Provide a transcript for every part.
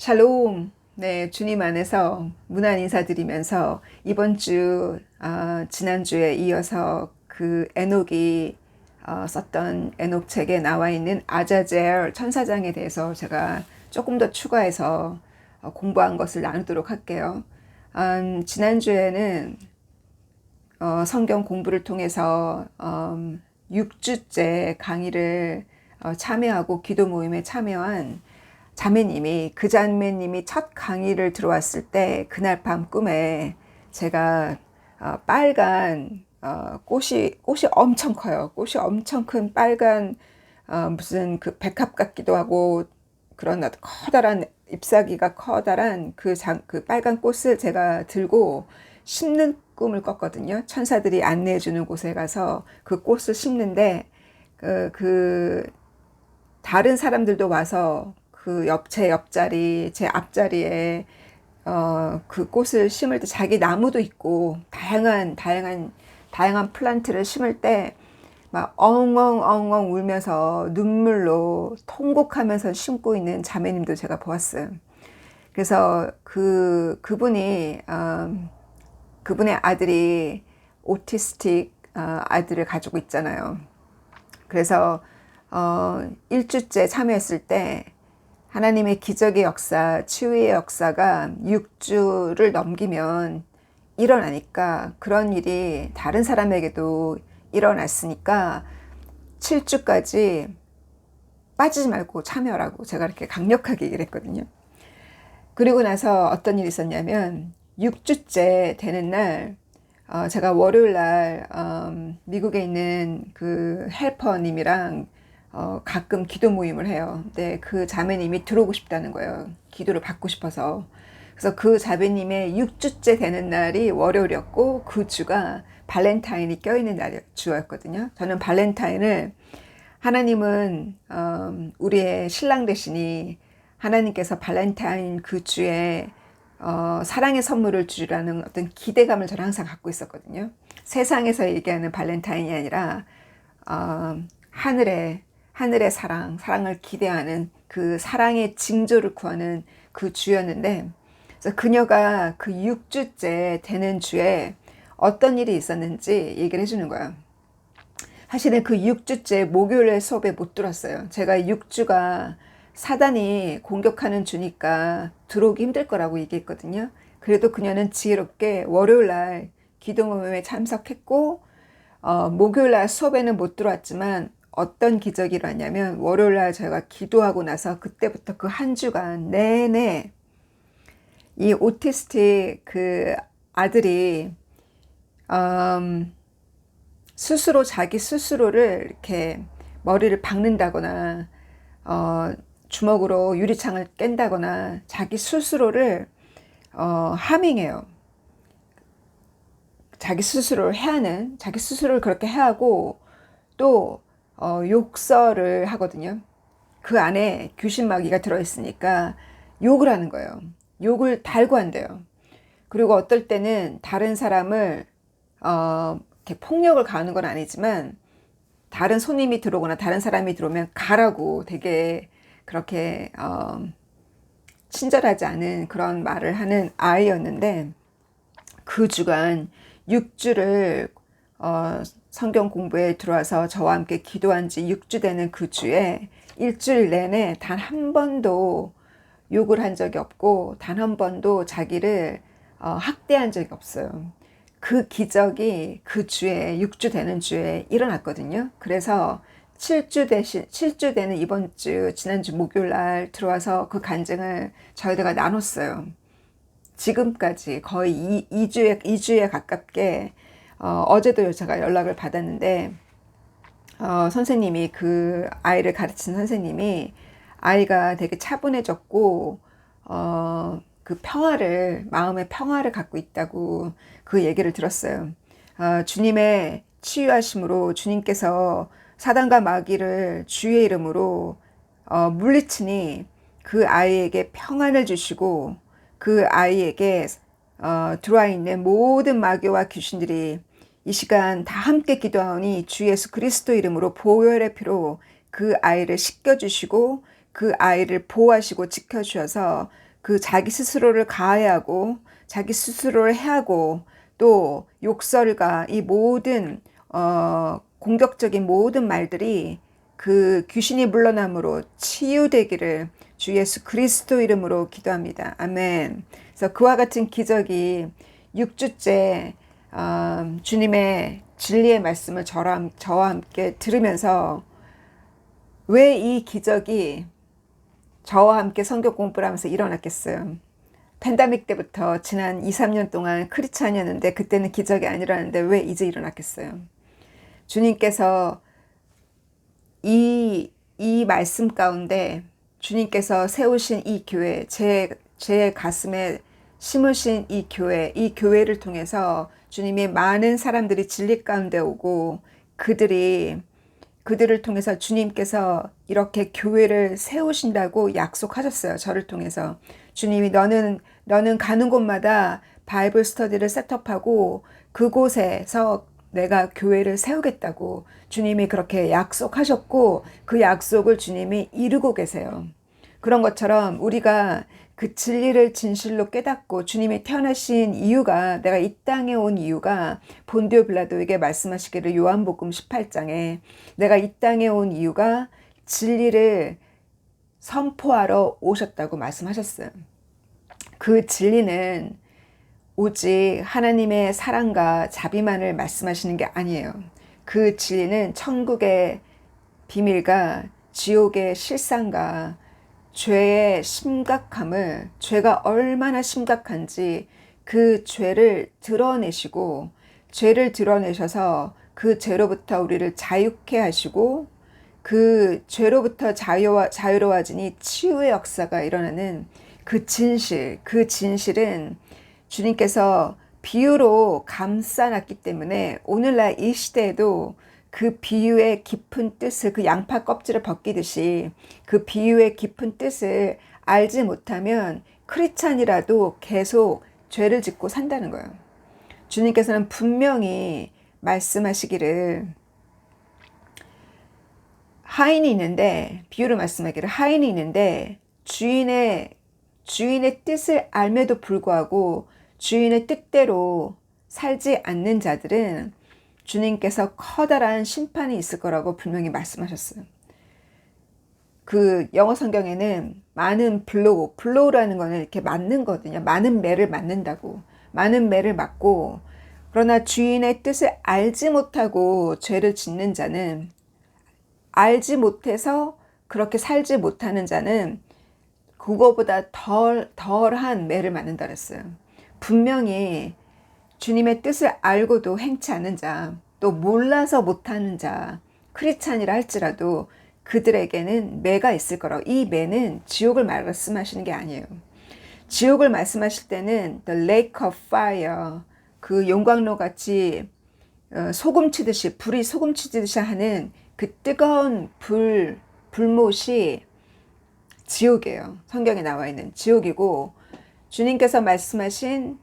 샬롬. 네, 주님 안에서 문안 인사드리면서 이번 주, 지난주에 이어서 그 에녹이 썼던 에녹 책에 나와 있는 아자젤 천사장에 대해서 제가 조금 더 추가해서 공부한 것을 나누도록 할게요. 지난주에는 성경 공부를 통해서 6주째 강의를 참여하고 기도 모임에 참여한 그 자매님이 첫 강의를 들어왔을 때 그날 밤 꿈에 제가 빨간 꽃이 엄청 커요. 꽃이 엄청 큰 빨간 무슨 그 백합 같기도 하고 그런 커다란 잎사귀가 커다란 그 빨간 꽃을 제가 들고 심는 꿈을 꿨거든요. 천사들이 안내해 주는 곳에 가서 그 꽃을 심는데 그 다른 사람들도 와서 제 옆자리, 제 앞자리에 그 꽃을 심을 때 자기 나무도 있고 다양한 플란트를 심을 때 막 엉엉 울면서 눈물로 통곡하면서 심고 있는 자매님도 제가 보았어요. 그래서 그분의 아들이 오티스틱 아들을 가지고 있잖아요. 그래서 1주째 참여했을 때 하나님의 기적의 역사, 치유의 역사가 6주를 넘기면 일어나니까 그런 일이 다른 사람에게도 일어났으니까 7주까지 빠지지 말고 참여라고 제가 이렇게 강력하게 얘기를 했거든요. 그리고 나서 어떤 일이 있었냐면 6주째 되는 날 제가 월요일 날 미국에 있는 그 헬퍼님이랑 가끔 기도 모임을 해요. 근데 그 자매님이 들어오고 싶다는 거예요. 기도를 받고 싶어서. 그래서 그 자매님의 6주째 되는 날이 월요일이었고 그 주가 발렌타인이 껴있는 주였거든요. 저는 발렌타인을 하나님은 우리의 신랑 되시니 하나님께서 발렌타인 그 주에 사랑의 선물을 주라는 어떤 기대감을 저는 항상 갖고 있었거든요. 세상에서 얘기하는 발렌타인이 아니라 하늘의 사랑을 기대하는 그 사랑의 징조를 구하는 그 주였는데, 그래서 그녀가 그 6주째 되는 주에 어떤 일이 있었는지 얘기를 해주는 거예요. 사실은 그 6주째 목요일 수업에 못 들었어요. 제가 6주가 사단이 공격하는 주니까 들어오기 힘들 거라고 얘기했거든요. 그래도 그녀는 지혜롭게 월요일 날 기도 모임에 참석했고 목요일 날 수업에는 못 들어왔지만 어떤 기적이 일어났냐면 월요일 날 제가 기도하고 나서 그때부터 그 한 주간 내내 이 오티스틱 그 아들이 자기 스스로를 이렇게 머리를 박는다거나 주먹으로 유리창을 깬다거나 자기 스스로를 하밍해요. 자기 스스로를 그렇게 해하고 또 욕설을 하거든요. 그 안에 귀신 마귀가 들어있으니까 욕을 하는 거예요. 욕을 달고 한대요. 그리고 어떨 때는 다른 사람을 이렇게 폭력을 가하는 건 아니지만 다른 손님이 들어오거나 다른 사람이 들어오면 가라고 되게 그렇게 친절하지 않은 그런 말을 하는 아이였는데 그 주간 6주를 성경 공부에 들어와서 저와 함께 기도한 지 6주 되는 그 주에 일주일 내내 단 한 번도 욕을 한 적이 없고 단 한 번도 자기를 학대한 적이 없어요. 그 기적이 그 주에 6주 되는 주에 일어났거든요. 그래서 7주 되는 이번 주 지난주 목요일 날 들어와서 그 간증을 저희들과 나눴어요. 지금까지 거의 2주에 가깝게 어제도 제가 연락을 받았는데 선생님이 그 아이를 가르친 선생님이 아이가 되게 차분해졌고 그 마음의 평화를 갖고 있다고 그 얘기를 들었어요. 주님의 치유하심으로 주님께서 사단과 마귀를 주의 이름으로 물리치니 그 아이에게 평안을 주시고 그 아이에게 들어와 있는 모든 마귀와 귀신들이 이 시간 다 함께 기도하오니 주 예수 그리스도 이름으로 보혈의 피로 그 아이를 씻겨주시고 그 아이를 보호하시고 지켜주셔서 그 자기 스스로를 가해하고 자기 스스로를 해하고 또 욕설과 이 모든 공격적인 모든 말들이 그 귀신이 물러남으로 치유되기를 주 예수 그리스도 이름으로 기도합니다. 아멘. 그래서 그와 같은 기적이 6주째 주님의 진리의 말씀을 저와 함께 들으면서 왜 이 기적이 저와 함께 성경 공부를 하면서 일어났겠어요. 팬데믹 때부터 지난 2, 3년 동안 크리스찬이었는데 그때는 기적이 안 일어났는데 왜 이제 일어났겠어요. 주님께서 이 말씀 가운데 주님께서 세우신 이 교회, 제 가슴에 심으신 이 교회를 통해서 주님이 많은 사람들이 진리 가운데 오고 그들을 통해서 주님께서 이렇게 교회를 세우신다고 약속하셨어요. 저를 통해서. 주님이 너는 가는 곳마다 바이블 스터디를 셋업하고 그곳에서 내가 교회를 세우겠다고 주님이 그렇게 약속하셨고 그 약속을 주님이 이루고 계세요. 그런 것처럼 우리가 그 진리를 진실로 깨닫고 주님이 태어나신 이유가 내가 이 땅에 온 이유가 본디오 빌라도에게 말씀하시기를 요한복음 18장에 내가 이 땅에 온 이유가 진리를 선포하러 오셨다고 말씀하셨어요. 그 진리는 오직 하나님의 사랑과 자비만을 말씀하시는 게 아니에요. 그 진리는 천국의 비밀과 지옥의 실상과 죄의 심각함을 죄가 얼마나 심각한지 그 죄를 드러내시고 죄를 드러내셔서 그 죄로부터 우리를 자유케 하시고 그 죄로부터 자유로워지니 치유의 역사가 일어나는 그 진실은 주님께서 비유로 감싸놨기 때문에 오늘날 이 시대에도 그 비유의 깊은 뜻을 그 양파 껍질을 벗기듯이 그 비유의 깊은 뜻을 알지 못하면 크리스찬이라도 계속 죄를 짓고 산다는 거예요. 주님께서는 분명히 말씀하시기를 하인이 있는데 비유로 말씀하기를 하인이 있는데 주인의 뜻을 알매도 불구하고 주인의 뜻대로 살지 않는 자들은 주님께서 커다란 심판이 있을 거라고 분명히 말씀하셨어요. 그 영어 성경에는 많은 블로우라는 거는 이렇게 맞는 거거든요. 많은 매를 맞는다고. 많은 매를 맞고 그러나 주인의 뜻을 알지 못하고 죄를 짓는 자는 알지 못해서 그렇게 살지 못하는 자는 그거보다 덜한 매를 맞는다 그랬어요. 분명히 주님의 뜻을 알고도 행치 않는 자, 또 몰라서 못하는 자, 크리스찬이라 할지라도 그들에게는 매가 있을 거라고. 이 매는 지옥을 말씀하시는 게 아니에요. 지옥을 말씀하실 때는 the lake of fire, 그 용광로 같이 소금치듯이 불이 소금치듯이 하는 그 뜨거운 불못이 지옥이에요. 성경에 나와 있는 지옥이고 주님께서 말씀하신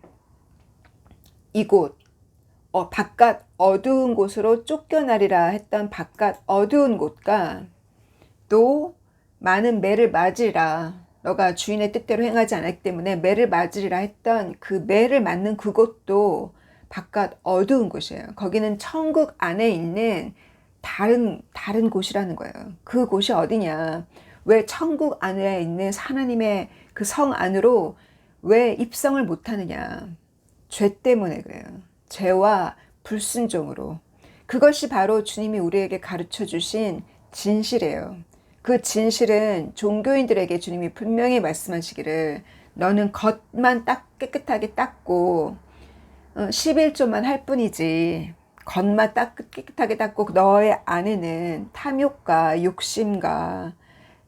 이곳 바깥 어두운 곳으로 쫓겨나리라 했던 바깥 어두운 곳과 또 많은 매를 맞으리라 너가 주인의 뜻대로 행하지 않았기 때문에 매를 맞으리라 했던 그 매를 맞는 그곳도 바깥 어두운 곳이에요. 거기는 천국 안에 있는 다른 곳이라는 거예요. 그 곳이 어디냐? 왜 천국 안에 있는 하나님의 그 성 안으로 왜 입성을 못하느냐? 죄 때문에 그래요. 죄와 불순종으로. 그것이 바로 주님이 우리에게 가르쳐 주신 진실이에요. 그 진실은 종교인들에게 주님이 분명히 말씀하시기를 너는 겉만 깨끗하게 닦고 11조만 할 뿐이지 겉만 깨끗하게 닦고 너의 안에는 탐욕과 욕심과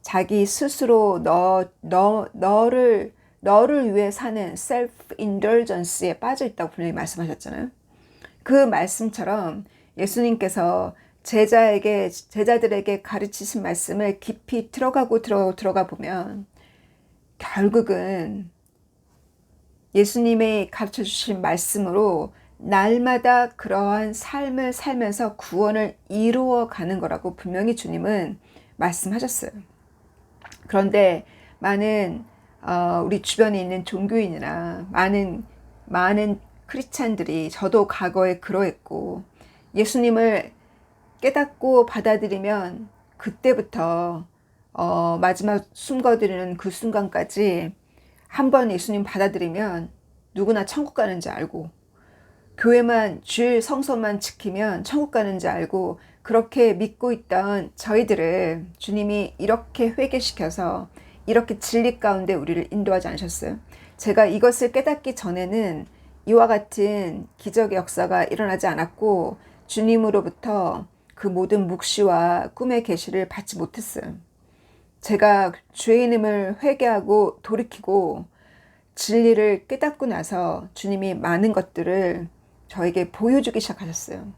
자기 스스로 너를 위해 사는 self-indulgence에 빠져 있다고 분명히 말씀하셨잖아요. 그 말씀처럼 예수님께서 제자들에게 가르치신 말씀을 깊이 들어가 보면 결국은 예수님이 가르쳐 주신 말씀으로 날마다 그러한 삶을 살면서 구원을 이루어 가는 거라고 분명히 주님은 말씀하셨어요. 그런데 많은 우리 주변에 있는 종교인이나 많은 크리스찬들이, 저도 과거에 그러했고, 예수님을 깨닫고 받아들이면 그때부터 마지막 숨 거두는 그 순간까지 한 번 예수님 받아들이면 누구나 천국 가는지 알고, 교회만 주일 성서만 지키면 천국 가는지 알고, 그렇게 믿고 있던 저희들을 주님이 이렇게 회개시켜서 이렇게 진리 가운데 우리를 인도하지 않으셨어요. 제가 이것을 깨닫기 전에는 이와 같은 기적의 역사가 일어나지 않았고, 주님으로부터 그 모든 묵시와 꿈의 계시를 받지 못했어요. 제가 죄인임을 회개하고 돌이키고 진리를 깨닫고 나서 주님이 많은 것들을 저에게 보여주기 시작하셨어요.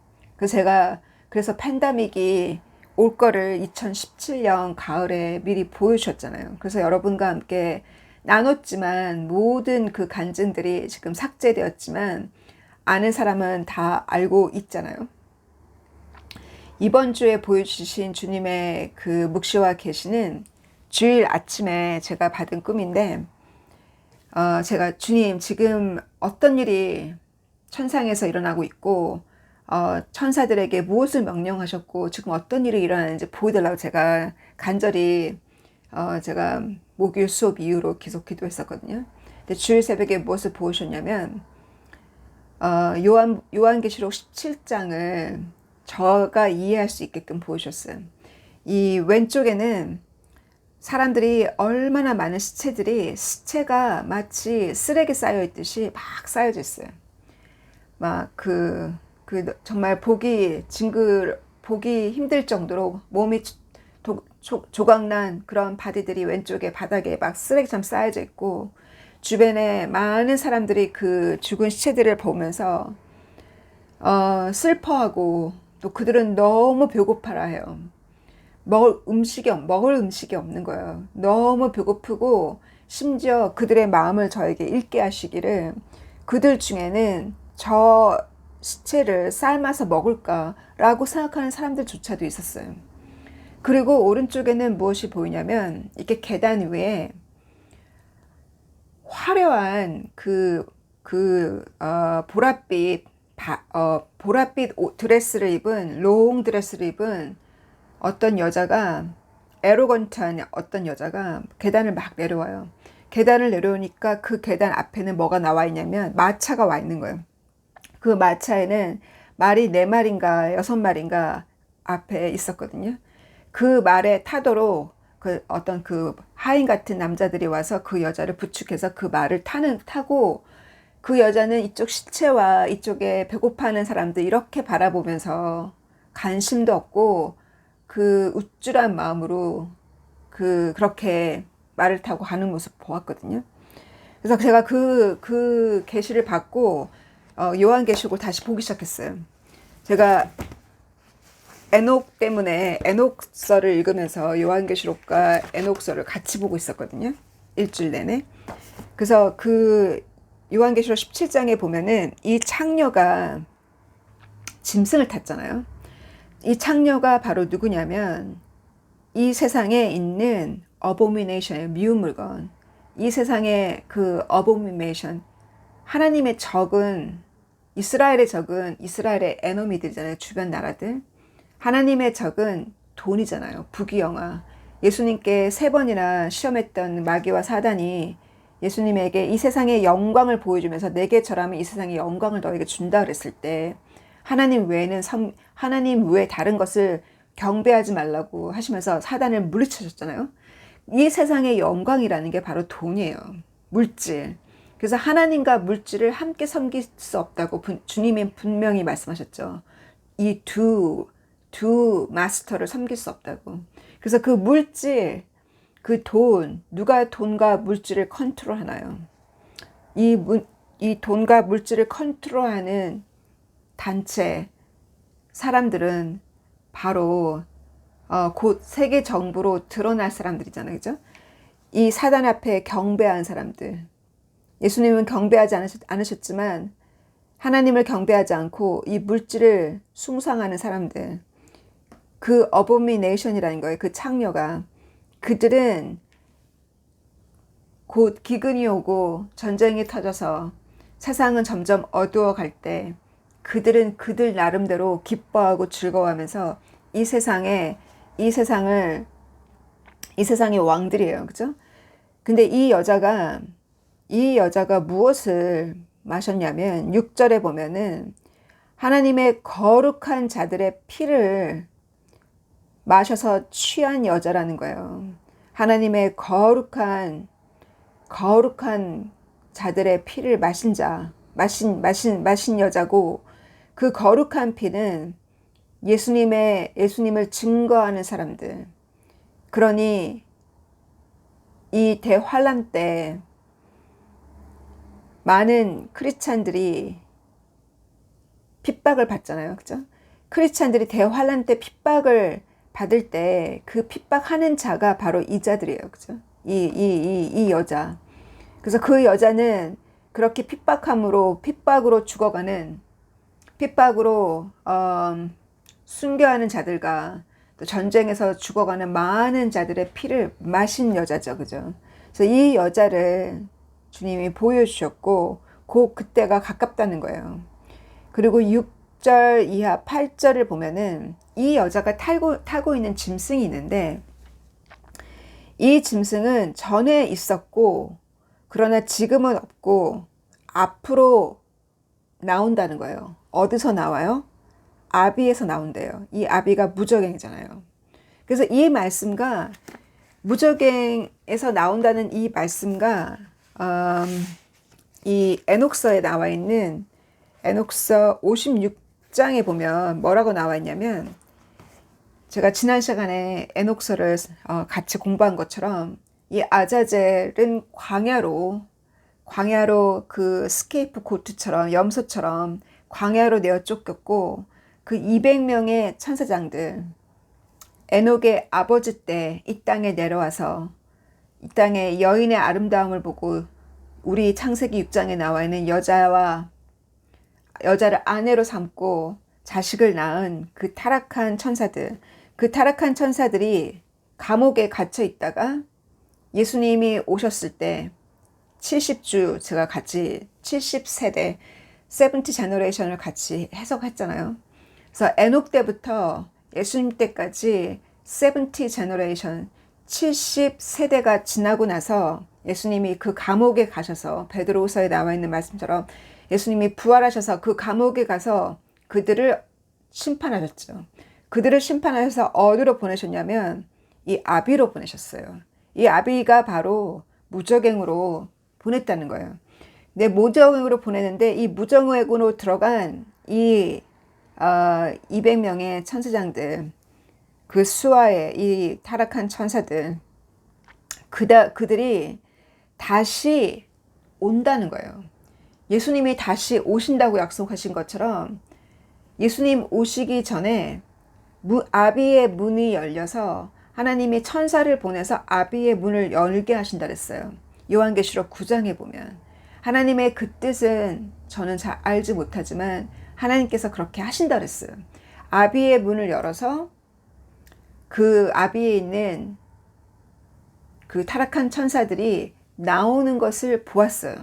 그래서 팬데믹이 올 거를 2017년 가을에 미리 보여주셨잖아요. 그래서 여러분과 함께 나눴지만 모든 그 간증들이 지금 삭제되었지만 아는 사람은 다 알고 있잖아요. 이번 주에 보여주신 주님의 그 묵시와 계시는 주일 아침에 제가 받은 꿈인데, 제가 주님 지금 어떤 일이 천상에서 일어나고 있고, 천사들에게 무엇을 명령하셨고 지금 어떤 일이 일어나는지 보여달라고 제가 간절히 제가 목요일 수업 이후로 계속 기도했었거든요. 근데 주일 새벽에 무엇을 보여주셨냐면, 요한계시록 17장을 저가 이해할 수 있게끔 보여주셨어요. 이 왼쪽에는 사람들이 얼마나 많은 시체가 마치 쓰레기 쌓여 있듯이 막 쌓여져 있어요. 막 정말 보기 힘들 정도로 몸이 조각난 그런 바디들이 왼쪽에 바닥에 막 쓰레기처럼 쌓여져 있고, 주변에 많은 사람들이 그 죽은 시체들을 보면서 슬퍼하고, 또 그들은 너무 배고파라 해요. 먹을 음식이 없는 거예요. 너무 배고프고, 심지어 그들의 마음을 저에게 읽게 하시기를, 그들 중에는 저 시체를 삶아서 먹을까라고 생각하는 사람들조차도 있었어요. 그리고 오른쪽에는 무엇이 보이냐면, 이렇게 계단 위에 화려한 보랏빛 드레스를 입은, 롱 드레스를 입은 어떤 여자가, 에로건트한 어떤 여자가 계단을 막 내려와요. 계단을 내려오니까 그 계단 앞에는 뭐가 나와 있냐면 마차가 와 있는 거예요. 그 마차에는 말이 4마리인가 6마리인가 앞에 있었거든요. 그 말에 타도록 어떤 하인 같은 남자들이 와서 그 여자를 부축해서 그 말을 타고, 그 여자는 이쪽 시체와 이쪽에 배고파하는 사람들 이렇게 바라보면서 관심도 없고 그 우쭐한 마음으로 그렇게 말을 타고 가는 모습 보았거든요. 그래서 제가 그 계시를 받고 요한계시록을 다시 보기 시작했어요. 제가 에녹 때문에 에녹서를 읽으면서 요한계시록과 에녹서를 같이 보고 있었거든요. 일주일 내내. 그래서 그 요한계시록 17장에 보면은 이 창녀가 짐승을 탔잖아요. 이 창녀가 바로 누구냐면 이 세상에 있는 어보미네이션의 미운 물건, 이 세상의 그 어보미네이션, 하나님의 적은, 이스라엘의 적은 이스라엘의 에너미들이잖아요. 주변 나라들. 하나님의 적은 돈이잖아요. 부귀영화. 예수님께 3번이나 시험했던 마귀와 사단이 예수님에게 이 세상의 영광을 보여주면서 내게 절하면 이 세상의 영광을 너에게 준다 그랬을 때, 하나님 외에 다른 것을 경배하지 말라고 하시면서 사단을 물리쳐줬잖아요. 이 세상의 영광이라는 게 바로 돈이에요. 물질. 그래서 하나님과 물질을 함께 섬길 수 없다고 주님이 분명히 말씀하셨죠. 이 두 마스터를 섬길 수 없다고. 그래서 그 물질, 그 돈, 누가 돈과 물질을 컨트롤하나요? 이 돈과 물질을 컨트롤하는 단체, 사람들은 바로 곧 세계 정부로 드러날 사람들이잖아요. 그죠? 이 사단 앞에 경배한 사람들. 예수님은 경배하지 않으셨지만 하나님을 경배하지 않고 이 물질을 숭상하는 사람들. 그 어보미네이션이라는 거예요. 그 창녀가. 그들은 곧 기근이 오고 전쟁이 터져서 세상은 점점 어두워 갈 때 그들은 그들 나름대로 기뻐하고 즐거워하면서 이 세상의 왕들이에요. 그죠? 근데 이 여자가 무엇을 마셨냐면 6절에 보면은 하나님의 거룩한 자들의 피를 마셔서 취한 여자라는 거예요. 하나님의 거룩한 자들의 피를 마신 여자고, 그 거룩한 피는 예수님을 증거하는 사람들. 그러니 이 대환란 때 많은 크리스찬들이 핍박을 받잖아요. 그죠? 크리스찬들이 대환란 때 핍박을 받을 때 그 핍박하는 자가 바로 이 자들이에요. 그죠? 이 여자. 그래서 그 여자는 그렇게 핍박으로 죽어가는, 핍박으로 순교하는 자들과 또 전쟁에서 죽어가는 많은 자들의 피를 마신 여자죠. 그죠? 그래서 이 여자를 주님이 보여주셨고, 그때가 가깝다는 거예요. 그리고 6절 이하 8절을 보면은 이 여자가 타고 있는 짐승이 있는데, 이 짐승은 전에 있었고 그러나 지금은 없고 앞으로 나온다는 거예요. 어디서 나와요? 아비에서 나온대요. 이 아비가 무저갱이잖아요. 그래서 이 말씀과 무저갱에서 나온다는 이 말씀과 이 에녹서에 나와 있는 에녹서 56장에 보면 뭐라고 나와 있냐면, 제가 지난 시간에 에녹서를 같이 공부한 것처럼 이 아자젤은 광야로 그 스케이프 고트처럼, 염소처럼 광야로 내어 쫓겼고, 그 200명의 천사장들, 에녹의 아버지 때 이 땅에 내려와서 이 땅의 여인의 아름다움을 보고, 우리 창세기 6장에 나와 있는 여자를 아내로 삼고 자식을 낳은 그 타락한 천사들이 감옥에 갇혀 있다가 예수님이 오셨을 때 70주, 제가 같이 70세대 70 제너레이션을 같이 해석했잖아요. 그래서 에녹 때부터 예수님 때까지 70 제너레이션, 70세대가 지나고 나서 예수님이 그 감옥에 가셔서, 베드로후서에 나와 있는 말씀처럼 예수님이 부활하셔서 그 감옥에 가서 그들을 심판하셨죠. 그들을 심판하셔서 어디로 보내셨냐면 이 아비로 보내셨어요. 이 아비가 바로 무저갱으로 보냈다는 거예요. 네, 무저갱으로 보내는데, 이 무저갱으로 들어간 이 200명의 천사장들, 그 수하의 이 타락한 천사들, 그들이 다시 온다는 거예요. 예수님이 다시 오신다고 약속하신 것처럼 예수님 오시기 전에 아비의 문이 열려서 하나님이 천사를 보내서 아비의 문을 열게 하신다 그랬어요. 요한계시록 9장에 보면 하나님의 그 뜻은 저는 잘 알지 못하지만 하나님께서 그렇게 하신다 그랬어요. 아비의 문을 열어서 그 아비에 있는 그 타락한 천사들이 나오는 것을 보았어요.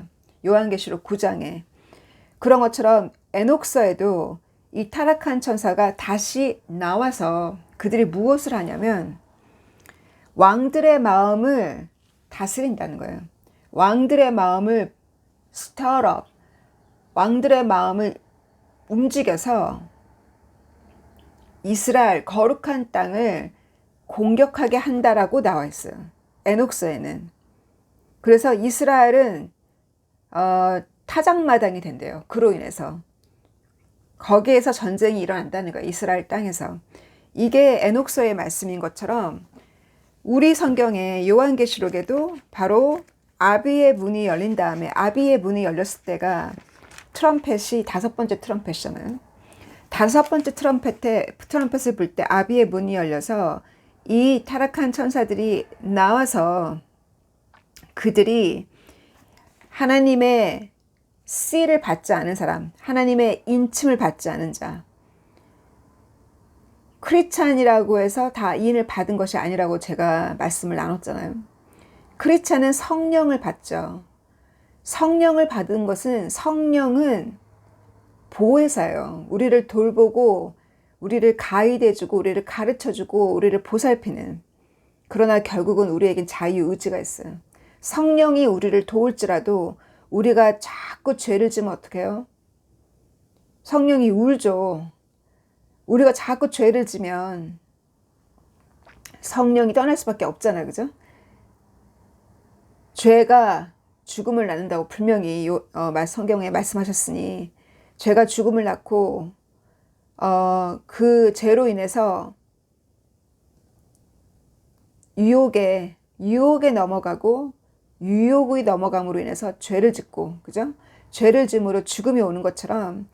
요한계시록 9장에. 그런 것처럼 에녹서에도 이 타락한 천사가 다시 나와서 그들이 무엇을 하냐면 왕들의 마음을 다스린다는 거예요. 왕들의 마음을 stir up, 왕들의 마음을 움직여서 이스라엘 거룩한 땅을 공격하게 한다라고 나와 있어요. 에녹서에는. 그래서 이스라엘은 타작마당이 된대요. 그로 인해서. 거기에서 전쟁이 일어난다는 거예요. 이스라엘 땅에서. 이게 에녹서의 말씀인 것처럼 우리 성경의 요한계시록에도 바로 아비의 문이 열린 다음에, 아비의 문이 열렸을 때가 트럼펫이 5번째 트럼펫이잖아요. 5번째 트럼펫을 불 때 아비의 문이 열려서 이 타락한 천사들이 나와서 그들이 하나님의 씨를 받지 않은 사람, 하나님의 인침을 받지 않은 자, 크리스찬이라고 해서 다 인을 받은 것이 아니라고 제가 말씀을 나눴잖아요. 그렇지 않은 성령을 받죠. 성령을 받은 것은 성령은 보혜사예요. 우리를 돌보고 우리를 가이드해주고 우리를 가르쳐주고 우리를 보살피는. 그러나 결국은 우리에겐 자유의지가 있어요. 성령이 우리를 도울지라도 우리가 자꾸 죄를 지면 어떻게 해요? 성령이 울죠. 우리가 자꾸 죄를 지면 성령이 떠날 수밖에 없잖아요. 그죠? 죄가 죽음을 낳는다고 분명히 성경에 말씀하셨으니 죄가 죽음을 낳고 그 죄로 인해서 유혹에 넘어가고 유혹의 넘어감으로 인해서 죄를 짓고, 그죠? 죄를 짐으로 죽음이 오는 것처럼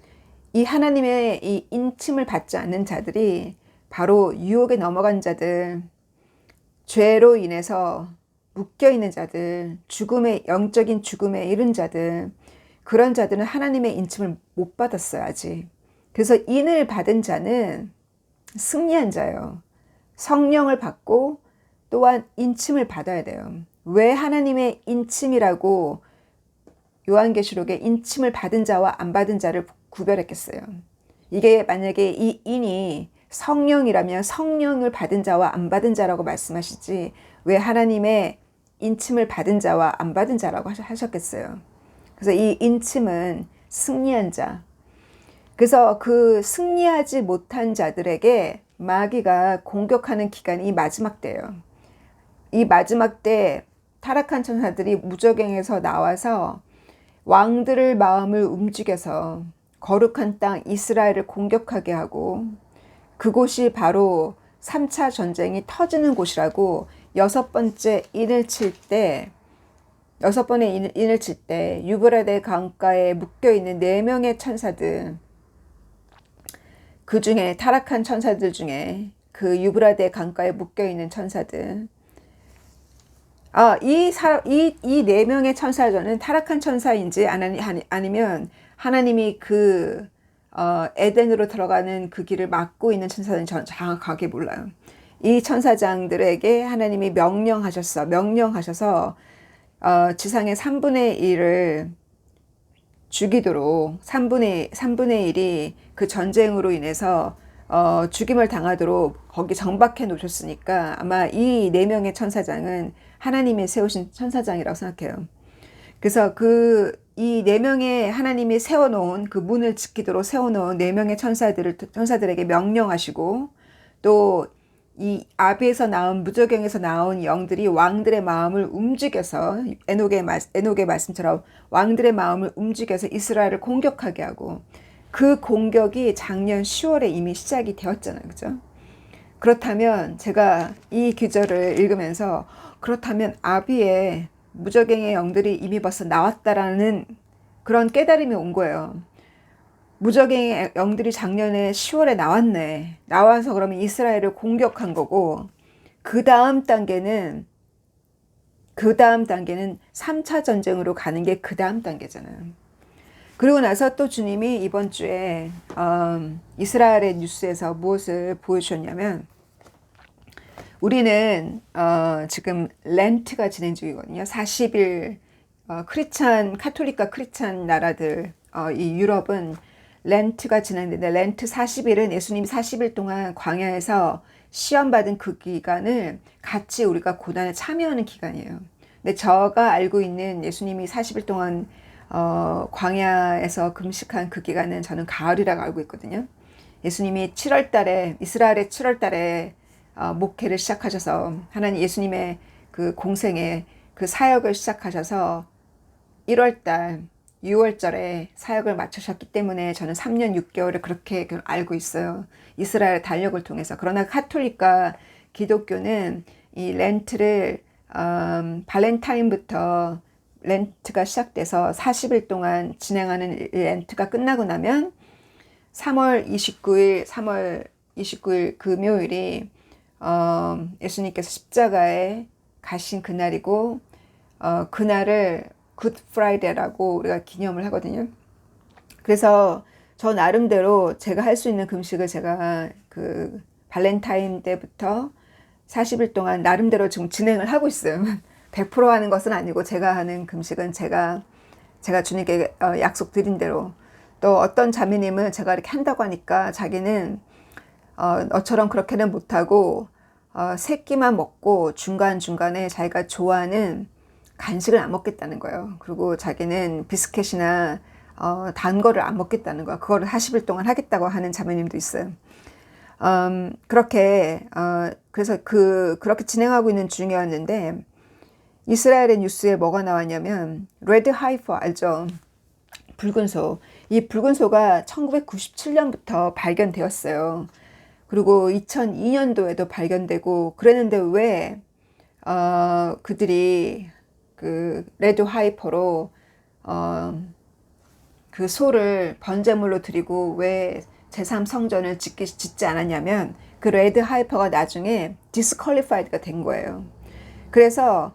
이 하나님의 이 인침을 받지 않는 자들이 바로 유혹에 넘어간 자들, 죄로 인해서 묶여있는 자들, 영적인 죽음에 이른 자들, 그런 자들은 하나님의 인침을 못 받았어요, 아직. 그래서 인을 받은 자는 승리한 자예요. 성령을 받고 또한 인침을 받아야 돼요. 왜 하나님의 인침이라고 요한계시록에 인침을 받은 자와 안 받은 자를 구별했겠어요? 이게 만약에 이 인이 성령이라면 성령을 받은 자와 안 받은 자라고 말씀하시지 왜 하나님의 인침을 받은 자와 안 받은 자라고 하셨겠어요? 그래서 이 인침은 승리한 자. 그래서 그 승리하지 못한 자들에게 마귀가 공격하는 기간이 마지막 때예요. 이 마지막 때 타락한 천사들이 무저갱에서 나와서 왕들의 마음을 움직여서 거룩한 땅 이스라엘을 공격하게 하고, 그곳이 바로 3차 전쟁이 터지는 곳이라고 여섯 번의 인을 칠 때 유브라데 강가에 묶여있는 4명의 천사들, 그 중에 타락한 천사들 중에 그 유브라데 강가에 묶여있는 천사들, 이 4명의 천사들은 타락한 천사인지 아니면 하나님이 에덴으로 들어가는 그 길을 막고 있는 천사들은 저는 정확하게 몰라요. 이 천사장들에게 하나님이 명령하셔서 지상의 3분의 1을 죽이도록 3분의 1이 그 전쟁으로 인해서 죽임을 당하도록 거기 정박해 놓으셨으니까 아마 이 4명의 천사장은 하나님이 세우신 천사장이라고 생각해요. 그래서 이 4명의 하나님이 세워놓은 그 문을 지키도록 세워놓은 4명의 천사들에게 명령하시고, 또 이 아비에서 나온 무저갱에서 나온 영들이 왕들의 마음을 움직여서 에녹의 말씀처럼 왕들의 마음을 움직여서 이스라엘을 공격하게 하고, 그 공격이 작년 10월에 이미 시작이 되었잖아요. 그죠? 그렇다면 제가 이 기절을 읽으면서 그렇다면 아비의 무저갱의 영들이 이미 벌써 나왔다라는 그런 깨달음이 온 거예요. 무저갱의 영들이 작년에 10월에 나왔네. 나와서 그러면 이스라엘을 공격한 거고, 그 다음 단계는 3차 전쟁으로 가는 게 그 다음 단계잖아요. 그리고 나서 또 주님이 이번 주에 이스라엘의 뉴스에서 무엇을 보여주셨냐면, 우리는 지금 렌트가 진행 중이거든요. 40일 카톨릭과 크리스찬 나라들, 이 유럽은 렌트가 진행되는데, 렌트 40일은 예수님이 40일 동안 광야에서 시험받은 그 기간을 같이 우리가 고난에 참여하는 기간이에요. 근데 제가 알고 있는 예수님이 40일 동안 광야에서 금식한 그 기간은 저는 가을이라고 알고 있거든요. 예수님이 이스라엘의 7월 달에 목회를 시작하셔서 하나님 예수님의 그 공생의 그 사역을 시작하셔서 1월달 6월절에 사역을 마치셨기 때문에 저는 3년 6개월을 그렇게 알고 있어요. 이스라엘 달력을 통해서. 그러나 카톨릭과 기독교는 이 렌트를 발렌타인부터 렌트가 시작돼서 40일 동안 진행하는 렌트가 끝나고 나면 3월 29일 금요일이 예수님께서 십자가에 가신 그날이고, 그날을 굿 프라이데이라고 우리가 기념을 하거든요. 그래서 저 나름대로 제가 할 수 있는 금식을 제가 그 발렌타인 때부터 40일 동안 나름대로 지금 진행을 하고 있어요. 100% 하는 것은 아니고 제가 하는 금식은 제가 주님께 약속드린 대로, 또 어떤 자매님은 제가 이렇게 한다고 하니까 자기는 너처럼 그렇게는 못하고 세 끼만 먹고 중간중간에 자기가 좋아하는 간식을 안 먹겠다는 거예요. 그리고 자기는 비스켓이나 단 거를 안 먹겠다는 거야. 그거를 40일 동안 하겠다고 하는 자매님도 있어요. 그래서 그렇게 진행하고 있는 중이었는데, 이스라엘의 뉴스에 뭐가 나왔냐면, 레드 하이퍼 알죠? 붉은 소. 이 붉은 소가 1997년부터 발견되었어요. 그리고 2002년도에도 발견되고 그랬는데 왜 그들이 그 레드 하이퍼로 그 소를 번제물로 드리고 왜 제3성전을 짓지 않았냐면, 그 레드 하이퍼가 나중에 디스퀄리파이드가 된 거예요. 그래서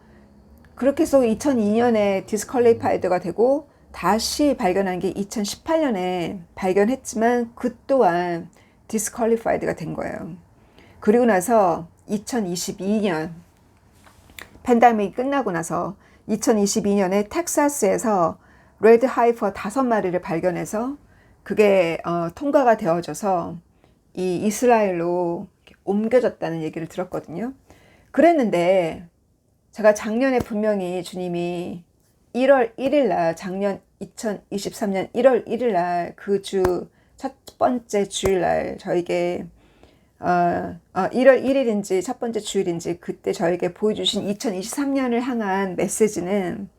그렇게 해서 2002년에 디스퀄리파이드가 되고 다시 발견한 게 2018년에 발견했지만 그 또한 디스퀄리파이드가 된 거예요. 그리고 나서 2022년 팬데믹이 끝나고 나서 2022년에 텍사스에서 레드 하이퍼 5마리를 발견해서 그게 통과가 되어져서 이 이스라엘로 옮겨졌다는 얘기를 들었거든요. 그랬는데 제가 작년에 분명히 주님이 1월 1일 날, 작년 2023년 1월 1일 날 그 주 첫 번째 주일 날 저에게 1월 1일인지 첫 번째 주일인지 그때 저에게 보여주신 2023년을 향한 메시지는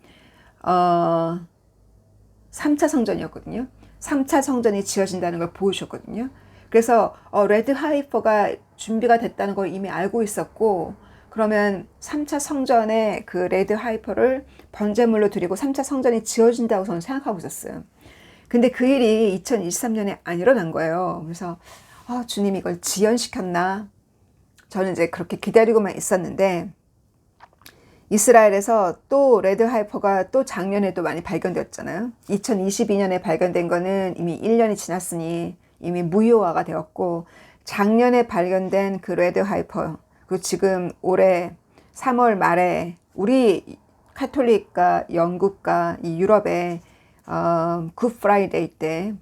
3차 성전이었거든요. 3차 성전이 지어진다는 걸 보여주셨거든요. 그래서 레드 하이퍼가 준비가 됐다는 걸 이미 알고 있었고, 그러면 3차 성전에 그 레드 하이퍼를 번제물로 드리고 3차 성전이 지어진다고 저는 생각하고 있었어요. 근데 그 일이 2023년에 안 일어난 거예요. 그래서 주님 이걸 지연시켰나? 저는 이제 그렇게 기다리고만 있었는데, 이스라엘에서 또 레드 하이퍼가 또 작년에도 많이 발견되었잖아요. 2022년에 발견된 거는 이미 1년이 지났으니 이미 무효화가 되었고, 작년에 발견된 그 레드 하이퍼, 그리고 지금 올해 3월 말에 우리 카톨릭과 영국과 이 유럽의 굿 프라이데이 때,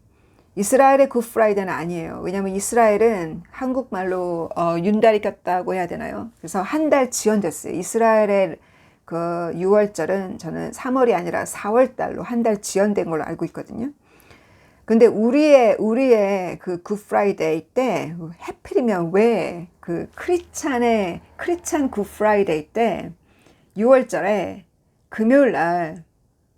이스라엘의 굿 프라이데이는 아니에요. 왜냐하면 이스라엘은 한국말로 윤달이 꼈다고 해야 되나요? 그래서 한 달 지연됐어요. 이스라엘의 그 6월절은 저는 3월이 아니라 4월 달로 한 달 지연된 걸로 알고 있거든요. 근데 우리의 그 굿 프라이데이 때 해필이면 왜 그 크리스찬 굿 프라이데이 때 6월절에 금요일 날,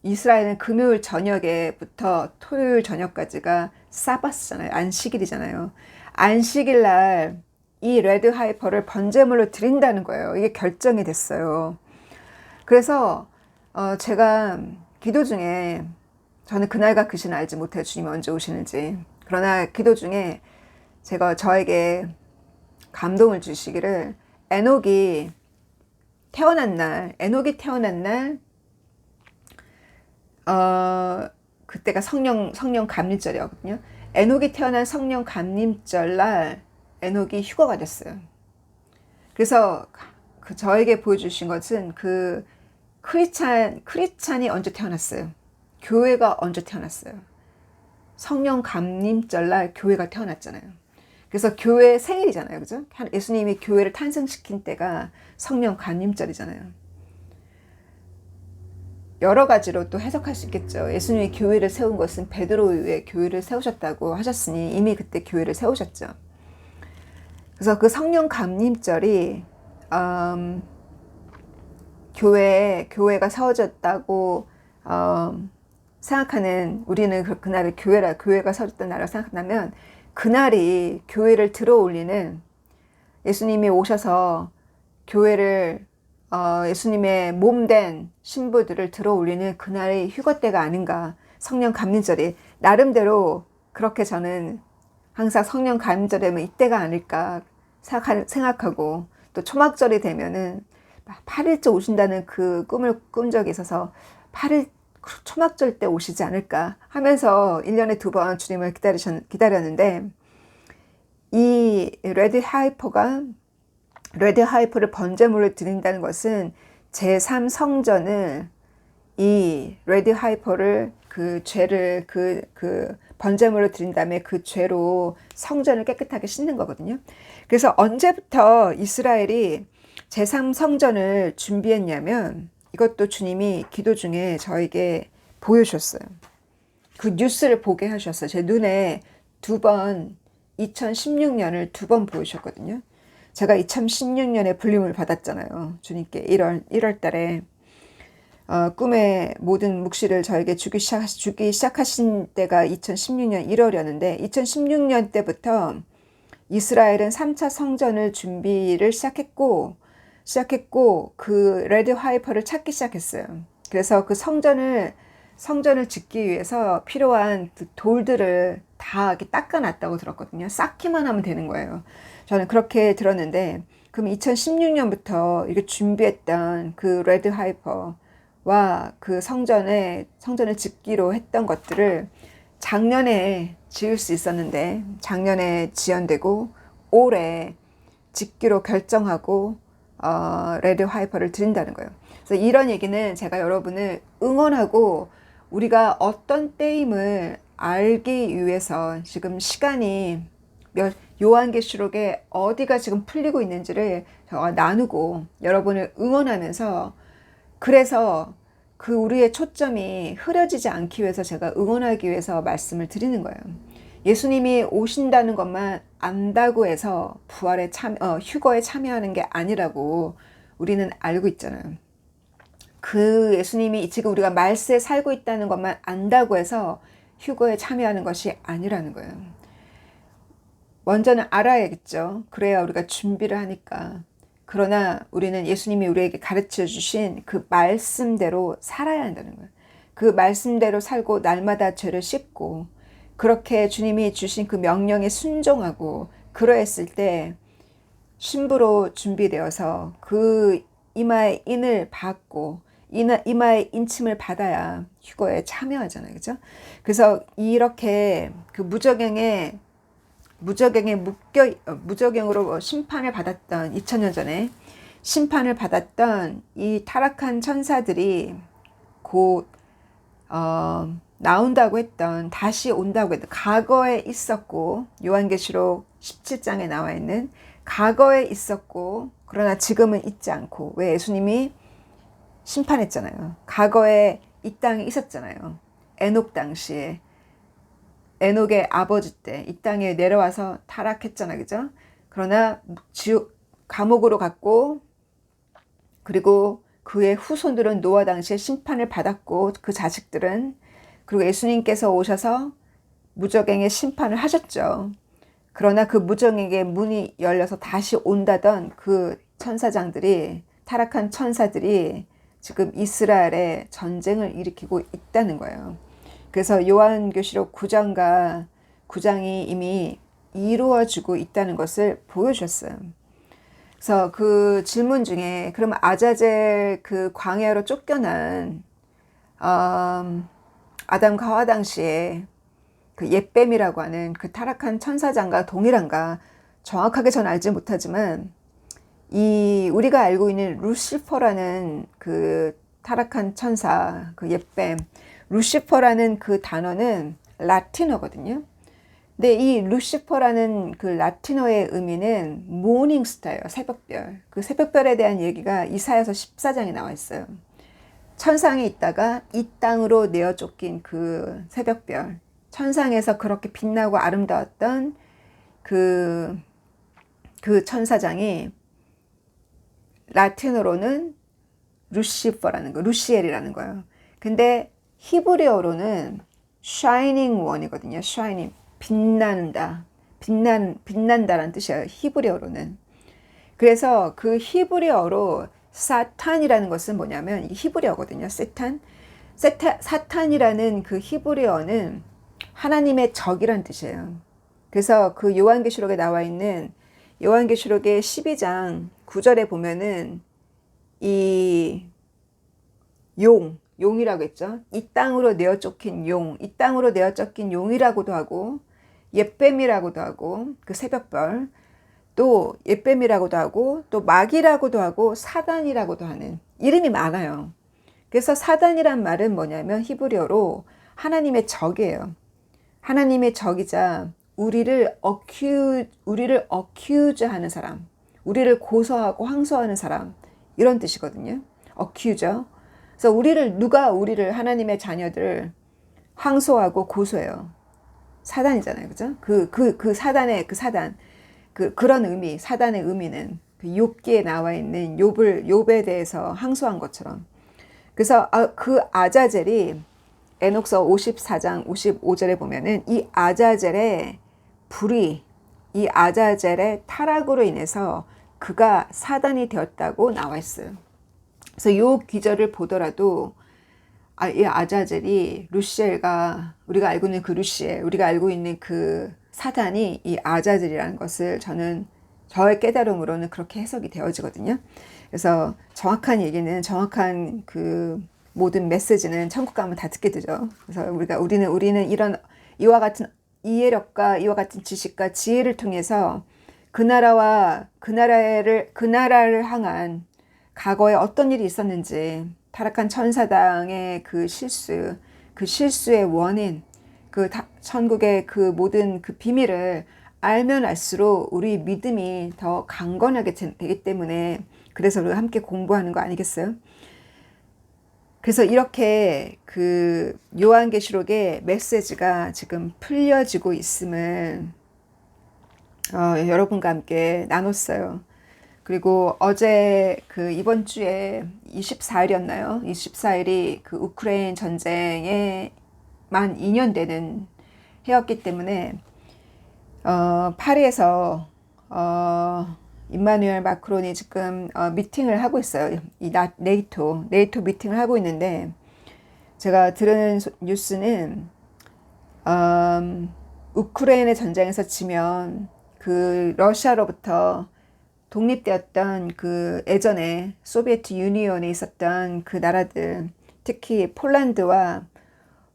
이스라엘은 금요일 저녁에부터 토요일 저녁까지가 사바스잖아요. 안식일이잖아요. 안식일 날 이 레드 하이퍼를 번제물로 드린다는 거예요. 이게 결정이 됐어요. 그래서 제가 기도 중에, 저는 그날과 그 시는 알지 못해요. 주님이 언제 오시는지. 그러나 기도 중에 제가 저에게 감동을 주시기를, 에녹이 태어난 날 그때가 성령 감림절이었거든요. 에녹이 태어난 성령 감림절 날 에녹이 휴거가 됐어요. 그래서 그 저에게 보여주신 것은 그 크리스찬이 언제 태어났어요? 교회가 언제 태어났어요? 성령 감림절 날 교회가 태어났잖아요. 그래서 교회 생일이잖아요. 그죠? 예수님이 교회를 탄생시킨 때가 성령 감림절이잖아요. 여러 가지로 또 해석할 수 있겠죠. 예수님이 교회를 세운 것은 베드로 위에 교회를 세우셨다고 하셨으니 이미 그때 교회를 세우셨죠. 그래서 그 성령 감림절이 교회가 세워졌다고 생각하는, 우리는 그날을 교회가 세워졌던 날을 생각한다면, 그날이 교회를 들어올리는, 예수님이 오셔서 교회를 예수님의 몸된 신부들을 들어올리는 그날이 휴거 때가 아닌가. 성령 감림절이 나름대로 그렇게 저는 항상 성령 감림절이면 이때가 아닐까 생각하고, 또 초막절이 되면은 8일째 오신다는 그 꿈을 꾼 적이 있어서 8일 초막절 때 오시지 않을까 하면서 1년에 2번 주님을 기다렸는데, 이 레드 하이퍼를 번제물로 드린다는 것은 제3성전을 이 레디 하이퍼를 그 죄를 그 번제물로 드린 다음에 그 죄로 성전을 깨끗하게 씻는 거거든요. 그래서 언제부터 이스라엘이 제3성전을 준비했냐면 이것도 주님이 기도 중에 저에게 보여주셨어요. 그 뉴스를 보게 하셨어요. 제 눈에 2016년을 2번 보여주셨거든요. 제가 2016년에 불림을 받았잖아요. 주님께 1월 달에 꿈의 모든 묵시를 저에게 주기 시작하신 때가 2016년 1월이었는데 2016년 때부터 이스라엘은 3차 성전을 준비를 시작했고 그 레드 하이퍼를 찾기 시작했어요. 그래서 그 성전을 짓기 위해서 필요한 그 돌들을 다 이렇게 닦아놨다고 들었거든요. 쌓기만 하면 되는 거예요. 저는 그렇게 들었는데 그럼 2016년부터 이렇게 준비했던 그 레드 하이퍼와 그 성전을 짓기로 했던 것들을 작년에 지을 수 있었는데 작년에 지연되고 올해 짓기로 결정하고 레드 하이퍼를 드린다는 거예요. 그래서 이런 얘기는 제가 여러분을 응원하고 우리가 어떤 때임을 알기 위해서 지금 시간이 요한계시록에 어디가 지금 풀리고 있는지를 나누고 여러분을 응원하면서 그래서 그 우리의 초점이 흐려지지 않기 위해서 제가 응원하기 위해서 말씀을 드리는 거예요. 예수님이 오신다는 것만 안다고 해서 부활에 휴거에 참여하는 게 아니라고 우리는 알고 있잖아요. 그 예수님이 지금 우리가 말세에 살고 있다는 것만 안다고 해서 휴거에 참여하는 것이 아니라는 거예요. 먼저는 알아야겠죠. 그래야 우리가 준비를 하니까. 그러나 우리는 예수님이 우리에게 가르쳐 주신 그 말씀대로 살아야 한다는 거예요. 그 말씀대로 살고 날마다 죄를 씻고 그렇게 주님이 주신 그 명령에 순종하고 그러했을 때 신부로 준비되어서 그 이마의 인을 받고 이마의 인침을 받아야 휴거에 참여하잖아요. 그죠? 그래서 이렇게 그 무저갱으로 심판을 받았던 2000년 전에 심판을 받았던 이 타락한 천사들이 곧 나온다고 했던 다시 온다고 했던 과거에 있었고 요한계시록 17장에 나와 있는 과거에 있었고 그러나 지금은 있지 않고 왜 예수님이 심판했잖아요. 과거에 이 땅에 있었잖아요. 에녹 당시에 에녹의 아버지 때 이 땅에 내려와서 타락했잖아요. 그죠? 그러나 감옥으로 갔고 그리고 그의 후손들은 노아 당시에 심판을 받았고 그 자식들은 그리고 예수님께서 오셔서 무저갱의 심판을 하셨죠. 그러나 그 무저갱의 문이 열려서 다시 온다던 그 천사장들이 타락한 천사들이 지금 이스라엘에 전쟁을 일으키고 있다는 거예요. 그래서 요한계시록 9장이 이미 이루어지고 있다는 것을 보여주셨어요. 그래서 그 질문 중에 그러면 아자젤 그 광야로 쫓겨난 아담과 하와 당시에 그 옅뱀이라고 하는 그 타락한 천사장과 동일한가 정확하게 전 알지 못하지만 이 우리가 알고 있는 루시퍼라는 그 타락한 천사 그 옅뱀 루시퍼라는 그 단어는 라틴어거든요. 근데 이 루시퍼라는 그 라틴어의 의미는 모닝스타예요. 새벽별. 그 새벽별에 대한 얘기가 이사야서 14장에 나와 있어요. 천상에 있다가 이 땅으로 내어 쫓긴 그 새벽별. 천상에서 그렇게 빛나고 아름다웠던 그 천사장이 라틴어로는 루시퍼라는 거, 루시엘이라는 거예요. 근데 히브리어로는 shining one이거든요. shining, 빛난다라는 뜻이에요. 히브리어로는. 그래서 그 히브리어로 사탄이라는 것은 뭐냐면 이 히브리어거든요. 사탄이라는 그 히브리어는 하나님의 적이란 뜻이에요. 그래서 그 요한계시록에 나와 있는 요한계시록의 12장 9절에 보면은 이 용이라고 했죠. 이 땅으로 내어 쫓긴 이 땅으로 내어 쫓긴 용이라고도 하고 옅뱀이라고도 하고 그 새벽별 또 옅뱀이라고도 하고 또 마귀라고도 하고 사단이라고도 하는 이름이 많아요. 그래서 사단이란 말은 뭐냐면 히브리어로 하나님의 적이에요. 하나님의 적이자 우리를 어큐즈 하는 사람, 우리를 고소하고 항소하는 사람, 이런 뜻이거든요. 어큐저. 그래서 누가 우리를, 하나님의 자녀들을 항소하고 고소해요. 사단이잖아요. 그죠? 그런 의미, 사단의 의미는 그 욥기에 나와 있는 욥에 대해서 항소한 것처럼. 그래서 그 아자젤이 에녹서 54장 55절에 보면은 이 아자젤의 타락으로 인해서 그가 사단이 되었다고 나와 있어요. 그래서 이 기절을 보더라도 이 아자젤이 루시엘가, 우리가 알고 있는 그 루시엘, 우리가 알고 있는 그 사단이 이 아자젤이라는 것을 저의 깨달음으로는 그렇게 해석이 되어지거든요. 그래서 정확한 얘기는, 정확한 그 모든 메시지는 천국 가면 다 듣게 되죠. 그래서 우리는 이런 이와 같은 이해력과 이와 같은 지식과 지혜를 통해서 그 나라를 향한 과거에 어떤 일이 있었는지, 타락한 천사당의 그 실수의 원인, 천국의 그 모든 그 비밀을 알면 알수록 우리 믿음이 더 강건하게 되기 때문에, 그래서 우리가 함께 공부하는 거 아니겠어요? 그래서 이렇게 그 요한계시록의 메시지가 지금 풀려지고 있음을 여러분과 함께 나눴어요. 그리고 어제 이번 주에 24일이었나요? 24일이 그 우크라이나 전쟁에 만 2년 되는 해였기 때문에 파리에서 임마누엘 마크론이 지금 미팅을 하고 있어요. 이 네이토 미팅을 하고 있는데, 제가 들은 뉴스는 우크라이나 전쟁에서 지면 그 러시아로부터 독립되었던 그 예전에 소비에트 유니온에 있었던 그 나라들, 특히 폴란드와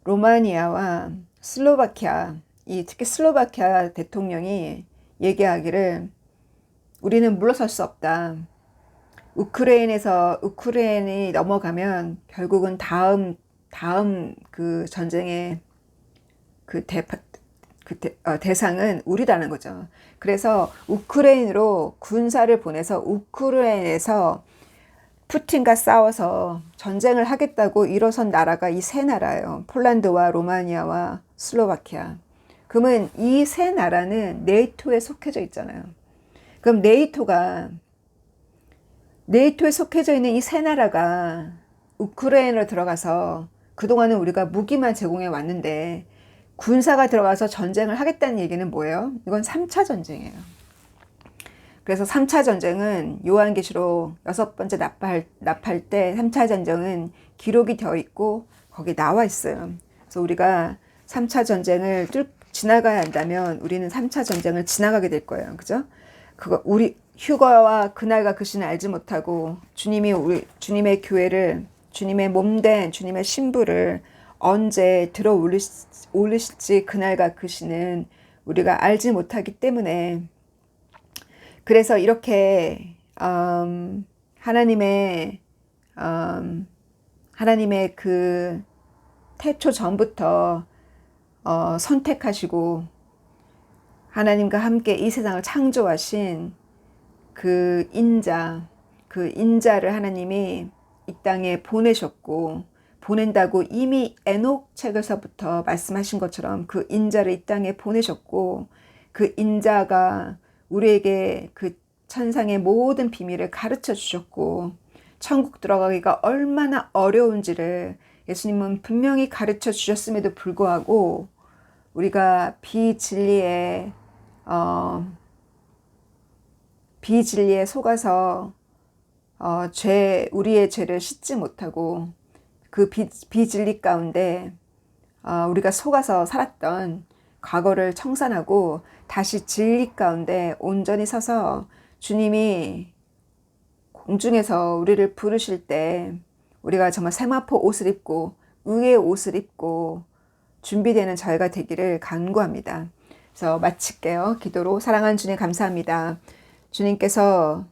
로마니아와 슬로바키아, 특히 슬로바키아 대통령이 얘기하기를 우리는 물러설 수 없다. 우크라이나이 넘어가면 결국은 다음 그 전쟁의 대상은 우리라는 거죠. 그래서 우크라이나로 군사를 보내서 우크라이나에서 푸틴과 싸워서 전쟁을 하겠다고 일어선 나라가 이 세 나라예요. 폴란드와 로마니아와 슬로바키아. 그러면 이 세 나라는 네이토에 속해져 있잖아요. 그럼 네이토에 속해져 있는 이 세 나라가 우크라이나로 들어가서, 그동안은 우리가 무기만 제공해 왔는데 군사가 들어가서 전쟁을 하겠다는 얘기는 뭐예요? 이건 3차 전쟁이에요. 그래서 3차 전쟁은 요한계시록 6번째 납할 때 3차 전쟁은 기록이 되어 있고 거기 나와 있어요. 그래서 우리가 3차 전쟁을 지나가야 한다면 우리는 3차 전쟁을 지나가게 될 거예요. 그죠? 우리 휴거와 그날과 그 시는 알지 못하고 주님의 교회를, 주님의 몸된 주님의 신부를 언제 들어 올리실지 그날과 그 시는 우리가 알지 못하기 때문에, 그래서 이렇게 하나님의 그 태초 전부터 선택하시고 하나님과 함께 이 세상을 창조하신 그 인자를 하나님이 이 땅에 보내셨고, 보낸다고 이미 에녹 책에서부터 말씀하신 것처럼 그 인자를 이 땅에 보내셨고, 그 인자가 우리에게 그 천상의 모든 비밀을 가르쳐 주셨고, 천국 들어가기가 얼마나 어려운지를 예수님은 분명히 가르쳐 주셨음에도 불구하고 우리가 비진리에 속아서 우리의 죄를 씻지 못하고 그 비진리 가운데 우리가 속아서 살았던 과거를 청산하고 다시 진리 가운데 온전히 서서 주님이 공중에서 우리를 부르실 때 우리가 정말 세마포 옷을 입고 의의 옷을 입고 준비되는 저희가 되기를 간구합니다. 그래서 마칠게요. 기도로. 사랑하는 주님 감사합니다. 주님께서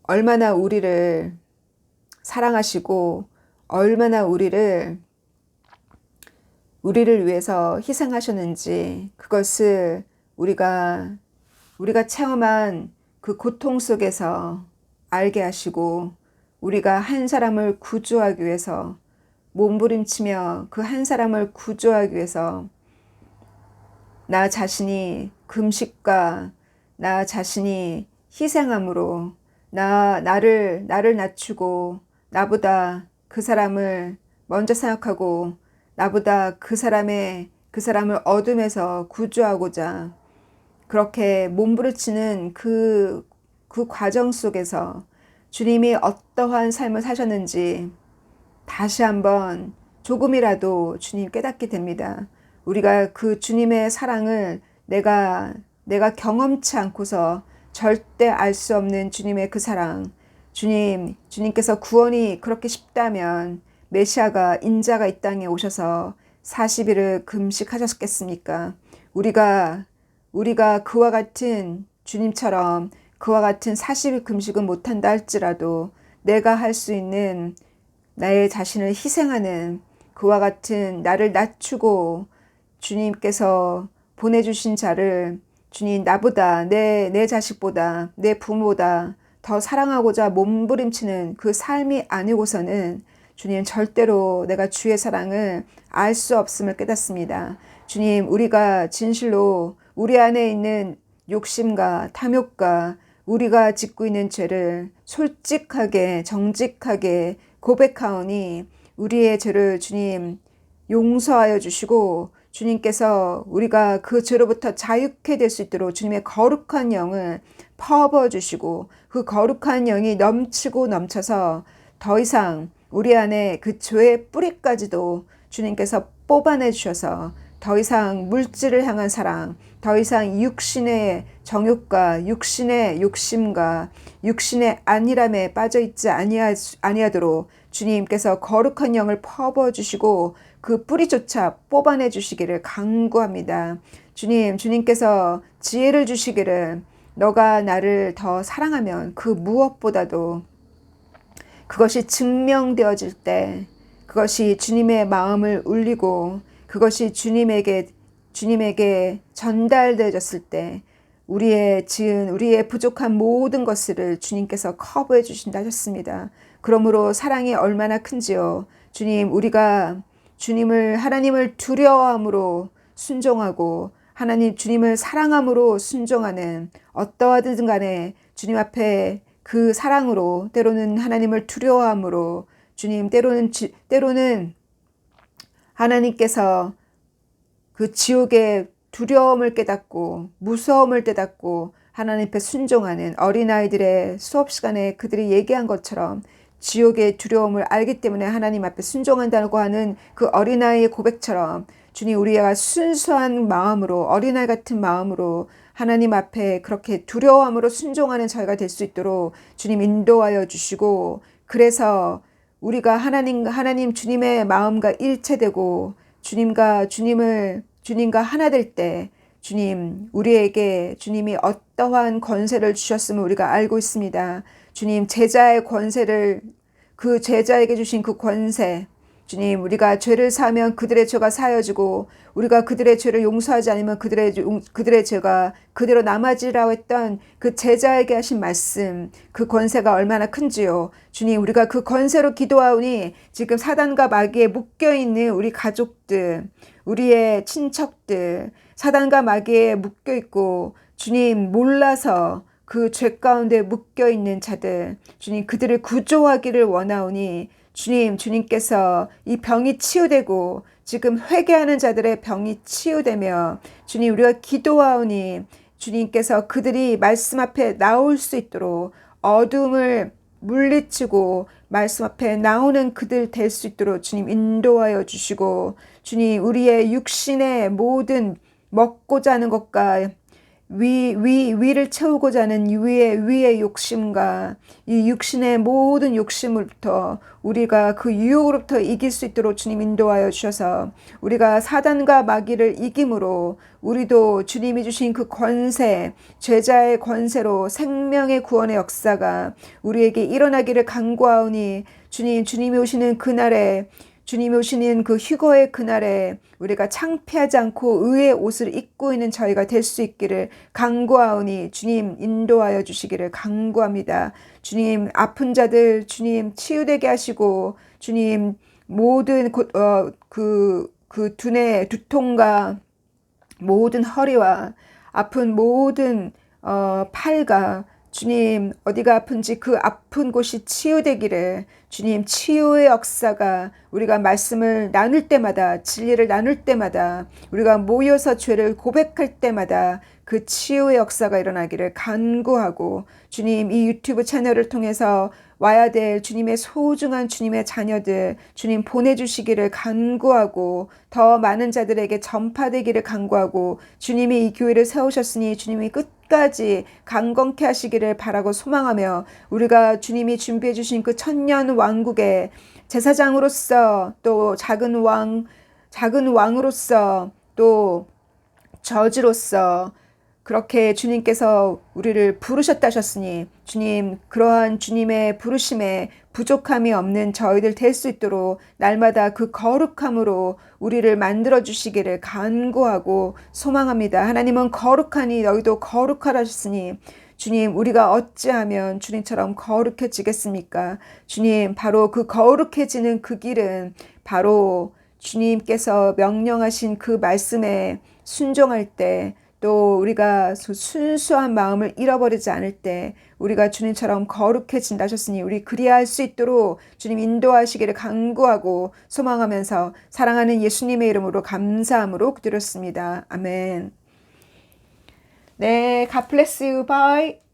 얼마나 우리를 사랑하시고 얼마나 우리를 위해서 희생하셨는지 그것을 우리가 체험한 그 고통 속에서 알게 하시고 우리가 한 사람을 구조하기 위해서 몸부림치며 그 한 사람을 구조하기 위해서 나 자신이 금식과 나 자신이 희생함으로 나를 낮추고 나보다 그 사람을 먼저 생각하고 나보다 그 사람을 어둠에서 구조하고자 그렇게 몸부림치는 그 과정 속에서 주님이 어떠한 삶을 사셨는지 다시 한번 조금이라도 주님 깨닫게 됩니다. 우리가 그 주님의 사랑을 내가 경험치 않고서 절대 알 수 없는 주님의 그 사랑, 주님께서 구원이 그렇게 쉽다면 메시아가 인자가 이 땅에 오셔서 40일을 금식하셨겠습니까? 우리가 그와 같은 주님처럼 그와 같은 40일 금식은 못한다 할지라도 내가 할 수 있는 나의 자신을 희생하는 그와 같은 나를 낮추고 주님께서 보내주신 자를 주님 나보다 내 자식보다 내 부모보다 더 사랑하고자 몸부림치는 그 삶이 아니고서는 주님 절대로 내가 주의 사랑을 알 수 없음을 깨닫습니다. 주님 우리가 진실로 우리 안에 있는 욕심과 탐욕과 우리가 짓고 있는 죄를 솔직하게 정직하게 고백하오니 우리의 죄를 주님 용서하여 주시고 주님께서 우리가 그 죄로부터 자유케 될 수 있도록 주님의 거룩한 영을 퍼부어 주시고 그 거룩한 영이 넘치고 넘쳐서 더 이상 우리 안에 그 죄의 뿌리까지도 주님께서 뽑아내 주셔서 더 이상 물질을 향한 사랑, 더 이상 육신의 정욕과 육신의 욕심과 육신의 안일함에 빠져있지 아니하도록 주님께서 거룩한 영을 퍼부어 주시고 그 뿌리조차 뽑아내 주시기를 간구합니다. 주님께서 지혜를 주시기를 너가 나를 더 사랑하면 그 무엇보다도 그것이 증명되어질 때 그것이 주님의 마음을 울리고 그것이 주님에게 전달되어졌을 때 우리의 부족한 모든 것을 주님께서 커버해 주신다 하셨습니다. 그러므로 사랑이 얼마나 큰지요. 우리가 하나님을 두려워함으로 순종하고 주님을 사랑함으로 순종하는 어떠하든 간에 주님 앞에 그 사랑으로 때로는 하나님을 두려워함으로 때로는 하나님께서 그 지옥의 두려움을 깨닫고 무서움을 깨닫고 하나님 앞에 순종하는 어린아이들의 수업 시간에 그들이 얘기한 것처럼 지옥의 두려움을 알기 때문에 하나님 앞에 순종한다고 하는 그 어린아이의 고백처럼 주님 우리가 순수한 마음으로 어린아이 같은 마음으로 하나님 앞에 그렇게 두려움으로 순종하는 저희가 될 수 있도록 주님 인도하여 주시고 주님과 주님의 마음과 일체되고 주님과 하나 될 때 우리에게 주님이 어떠한 권세를 주셨음을 우리가 알고 있습니다. 주님 제자의 권세를 그 제자에게 주신 그 권세 우리가 죄를 사하면 그들의 죄가 사여지고 우리가 그들의 죄를 용서하지 않으면 그들의 죄가 그대로 남아지라고 했던 그 제자에게 하신 말씀 그 권세가 얼마나 큰지요. 주님 우리가 그 권세로 기도하오니 지금 사단과 마귀에 묶여있는 우리 가족들 우리의 친척들 사단과 마귀에 묶여있고 주님 몰라서 그 죄 가운데 묶여있는 자들 그들을 구조하기를 원하오니 주님께서 이 병이 치유되고 지금 회개하는 자들의 병이 치유되며 우리가 기도하오니 주님께서 그들이 말씀 앞에 나올 수 있도록 어둠을 물리치고 말씀 앞에 나오는 그들 될 수 있도록 주님 인도하여 주시고 우리의 육신의 모든 먹고자 하는 것과 위를 채우고자 하는 위의 욕심과 이 육신의 모든 욕심으로부터 우리가 그 유혹으로부터 이길 수 있도록 주님 인도하여 주셔서 우리가 사단과 마귀를 이김으로 우리도 주님이 주신 그 권세, 죄자의 권세로 생명의 구원의 역사가 우리에게 일어나기를 간구하오니 주님이 오시는 그날에 주님이 오시는 그 휴거의 그날에 우리가 창피하지 않고 의의 옷을 입고 있는 저희가 될 수 있기를 간구하오니 주님 인도하여 주시기를 간구합니다. 주님 아픈 자들 주님 치유되게 하시고 주님 모든 그 두통과 모든 허리와 아픈 모든 팔과 주님 어디가 아픈지 그 아픈 곳이 치유되기를 주님 치유의 역사가 우리가 말씀을 나눌 때마다 진리를 나눌 때마다 우리가 모여서 죄를 고백할 때마다 그 치유의 역사가 일어나기를 간구하고 주님 이 유튜브 채널을 통해서 와야 될 주님의 소중한 주님의 자녀들 주님 보내주시기를 간구하고 더 많은 자들에게 전파되기를 간구하고 주님이 이 교회를 세우셨으니 주님이 끝까지 강건케 하시기를 바라고 소망하며 우리가 주님이 준비해 주신 그 천년 왕국의 제사장으로서 또 작은 왕으로서 또 저지로서 그렇게 주님께서 우리를 부르셨다 하셨으니 주님 그러한 주님의 부르심에 부족함이 없는 저희들 될 수 있도록 날마다 그 거룩함으로 우리를 만들어 주시기를 간구하고 소망합니다. 하나님은 거룩하니 너희도 거룩하라 하셨으니 주님 우리가 어찌하면 주님처럼 거룩해지겠습니까? 주님 바로 그 거룩해지는 그 길은 바로 주님께서 명령하신 그 말씀에 순종할 때 또 우리가 순수한 마음을 잃어버리지 않을 때 우리가 주님처럼 거룩해진다 하셨으니 우리 그리할 수 있도록 주님 인도하시기를 간구하고 소망하면서 사랑하는 예수님의 이름으로 감사함으로 드렸습니다. 아멘. 네, God bless you. Bye.